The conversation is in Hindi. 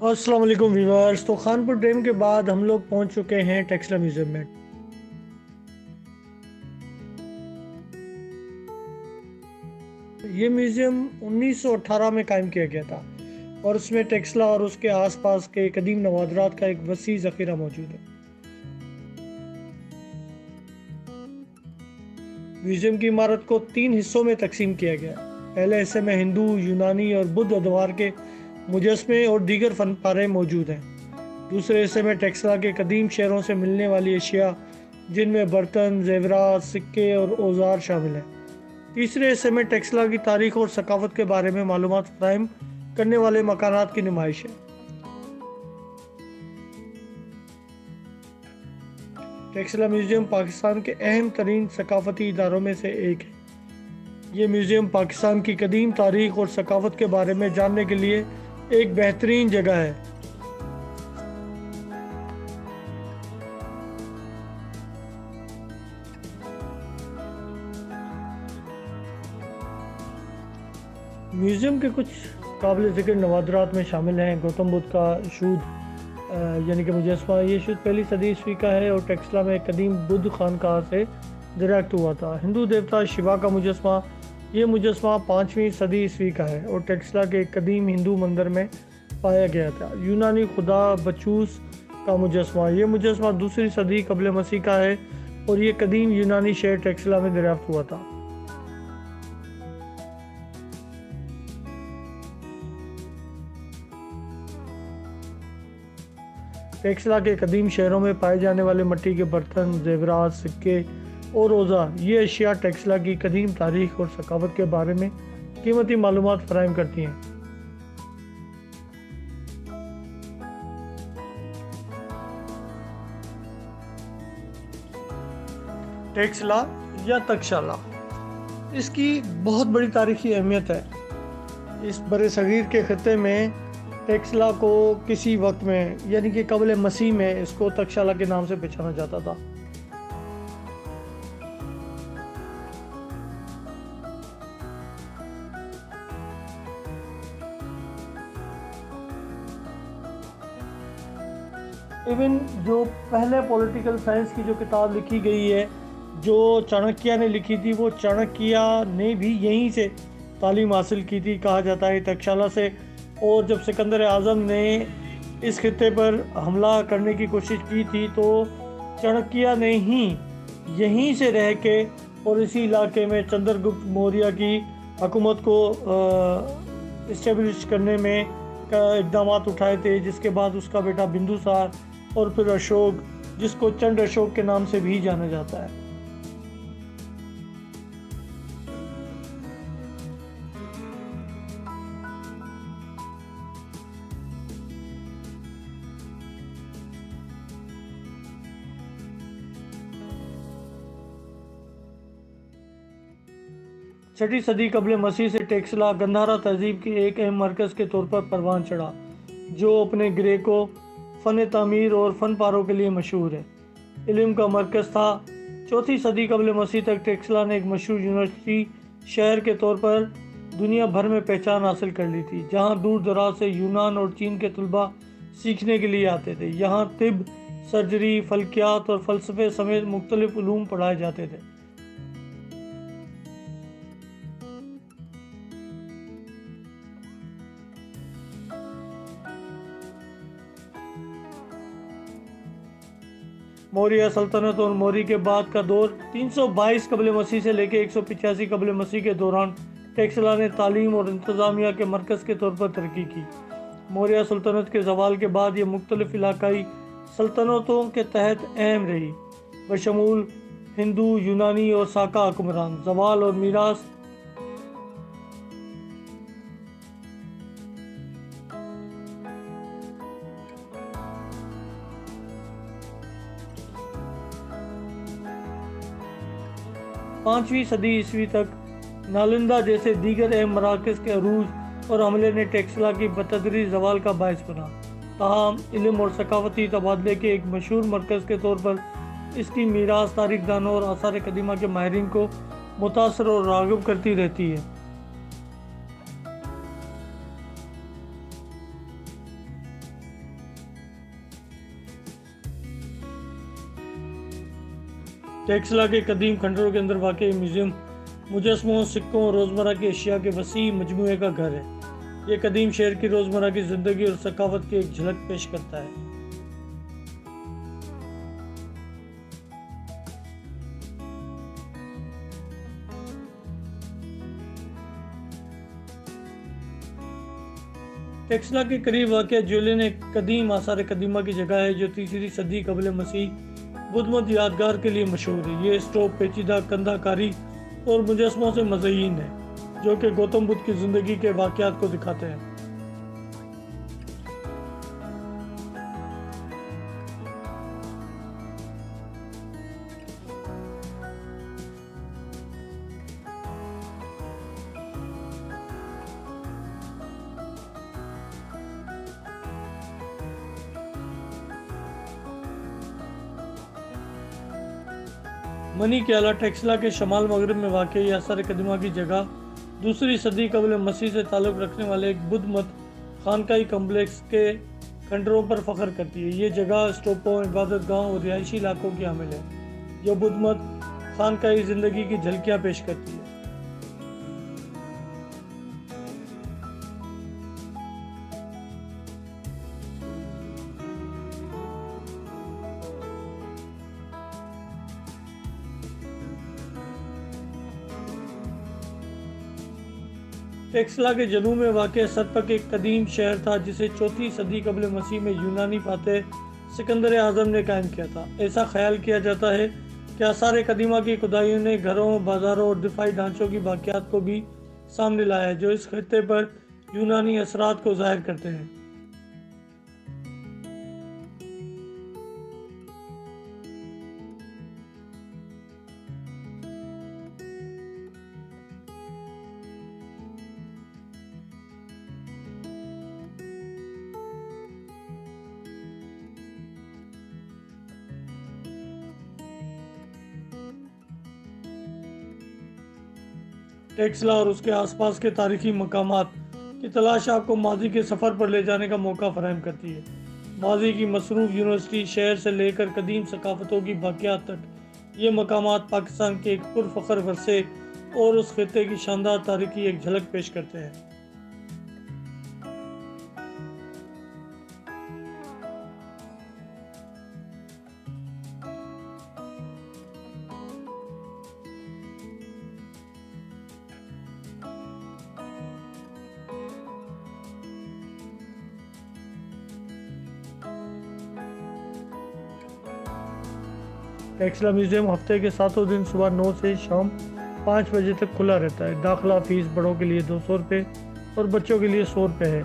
अस्सलाम वालेकुम व्यूअर्स। तो खानपुर डैम के बाद हम लोग पहुंच चुके हैं टेक्सला म्यूज़ियम में। ये म्यूज़ियम 1918 में कायम किया गया था और उसमें टेक्सला और उसके आसपास के कदीम नवादरात का एक वसी ज़ख़ीरा मौजूद है। म्यूज़ियम की इमारत को 3 हिस्सों में तकसीम किया गया। पहले हिस्से में हिंदू, यूनानी और बुद्ध अदवार के मुजस्मे और दीगर फन पारे मौजूद हैं। दूसरे हिस्से में टेक्सला के कदीम शहरों से मिलने वाली अशिया, जिनमें बर्तन, जेवरात, सिक्के और औजार शामिल हैं। तीसरे हिस्से में टेक्सला की तारीख और सकाफत के बारे में मालूमात फराहम करने वाले मकानात की नुमाइश है। टेक्सला म्यूज़ियम पाकिस्तान के अहम तरीन सकाफती इदारों में से एक है। ये म्यूज़ियम पाकिस्तान की कदीम तारीख और सकाफत के बारे में जानने के लिए एक बेहतरीन जगह है। म्यूज़ियम के कुछ काबिल ज़िक्र नवादरात में शामिल हैं गौतम बुद्ध का शूद यानी कि मुजस्मा। ये शूद पहली सदी ईस्वी का है और टेक्सला में कदीम बुद्ध खानकाह से डायरेक्ट हुआ था। हिंदू देवता शिवा का मुजस्मा, ये मुजस्मा 5वीं सदी ईस्वी का है और टेक्सला के कदीम हिंदू मंदिर में पाया गया था। यूनानी खुदा बचूस का मुजस्मा, ये मुजस्मा 2री सदी कबल मसीह का है और ये कदीम यूनानी शहर टेक्सला में दरियाफ्त हुआ था। टेक्सला के कदीम शहरों में पाए जाने वाले मिट्टी के बर्तन, जेवरात, सिक्के और औजार, ये अशिया टेक्सला की कदीम तारीख और सकाफत के बारे में कीमती मालूमात फराहम करती हैं। टेक्सला या तक्षशाला, इसकी बहुत बड़ी तारीखी अहमियत है। इस बड़े सगीर के खत्ते में टेक्सला को किसी वक्त में यानी कि कबल मसीह में इसको तक्षशाला के नाम से पहचाना जाता था। इवन जो पहले पॉलिटिकल साइंस की जो किताब लिखी गई है जो चाणक्य ने लिखी थी, वो चाणक्य ने भी यहीं से तालीम हासिल की थी, कहा जाता है तक्षशाला से। और जब सिकंदर आज़म ने इस खित्ते पर हमला करने की कोशिश की थी तो चाणक्य ने ही यहीं से रह के और इसी इलाके में चंद्रगुप्त मौर्य की हुकूमत को इस्टेब्लिश करने में इक़दाम उठाए थे, जिसके बाद उसका बेटा बिंदुसार और फिर अशोक, जिसको चंड अशोक के नाम से भी जाना जाता है। छठी सदी कबल मसीह से टेक्सला गंधारा तहजीब के एक अहम मरकज़ के तौर पर परवान चढ़ा, जो अपने ग्रेको फ़न तामीर और फ़न पारों के लिए मशहूर है। इल्म का मरकज़ था। 4वीं सदी कबल मसीह तक टेक्सला ने एक मशहूर यूनिवर्सिटी शहर के तौर पर दुनिया भर में पहचान हासिल कर ली थी, जहाँ दूर दराज से यूनान और चीन के तलबा सीखने के लिए आते थे। यहाँ तिब, सर्जरी, फल्कियात और फ़लसफ़े समेत मुख्तलिफ उलूम पढ़ाए जाते थे। मौर्य सल्तनत और मौर्य के बाद का दौर 322 कबल मसीह से लेकर 185 कबल मसीह के दौरान टेक्सला ने तालीम और इंतज़ामिया के मरकज़ के तौर पर तरक्की की। मौर्य सल्तनत के ज़वाल के बाद ये मुख्तलिफ इलाकाई सल्तनतों के तहत अहम रही, बशमूल हिंदू, यूनानी और साका हुक्मरान। ज़वाल और मीरास पाँचवीं सदी ईस्वी तक नालंदा जैसे दीगर अहम मराकज़ के अरूज और हमले ने टेक्सला की बतदरीज जवाल का बायस बना। ताहम इल्म और सकाफती तबादले के एक मशहूर मरकज़ के तौर पर इसकी मीरास तारीख दानों और आसार कदीमा के माहिरीन को मुतासर और राग़िब करती रहती है। टेक्सला के कदीम खंडरों के अंदर वाक़ई म्यूज़ियम मुजस्मों, सिक्कों और रोज़मर्रा की अशिया के वसी मजमूए का घर है। ये कदीम शहर की रोज़मर्रा की ज़िंदगी और सकाफत की एक झलक पेश करता है। टेक्सला के करीब वाक़ ज्वेलिन एक कदीम आसार कदीमा की जगह है जो 3री सदी कबल मसीह बुद्ध मत यादगार के लिए मशहूर है। ये स्टोव पेचीदा कंधाकारी और मुजस्मों से मज़ीन है जो कि गौतम बुद्ध की ज़िंदगी के वाक़यात को दिखाते हैं। मनी के अला टेक्सला के शमाल मगरब में वाक़ई आसार कदीमा की जगह 2री सदी कबल मसीह से ताल्लुक़ रखने वाले एक बुद्ध मत खानकाई कम्प्लेक्स के खंडरों पर फ़ख्र करती है। ये जगह स्टोपों, इबादत गाहों और रिहायशी इलाकों की हामिल है जो बुद्ध मत खानकाई ज़िंदगी की झलकियाँ पेश करती है। टेक्सला के जनूब में वाक़ सरपक एक कदीम शहर था जिसे 4वीं सदी कबल मसीह में यूनानी फातेह सिकंदर आज़म ने कायम किया था। ऐसा ख्याल किया जाता है कि आसार कदीमा की खुदाइयों ने घरों, बाज़ारों और दिफाई ढांचों की बाक़ियात को भी सामने लाया है जो इस खित्ते पर यूनानी असरात को ज़ाहिर करते हैं। टेक्सला और उसके आसपास के तारीखी मकामात की तलाश आपको माजी के सफ़र पर ले जाने का मौका फराहम करती है। माजी की मसरूफ़ यूनिवर्सिटी शहर से लेकर कदीम सकाफ़तों की बाक़ियात तक ये मकामात पाकिस्तान के एक पुरफ़ख्र वरसे और उस खित्ते की शानदार तारीखी एक झलक पेश करते हैं। टेक्सला म्यूज़ियम हफ्ते के 7 दिन सुबह 9 से शाम 5 बजे तक खुला रहता है। दाखिला फ़ीस बड़ों के लिए 200 रुपये और बच्चों के लिए 100 रुपये है।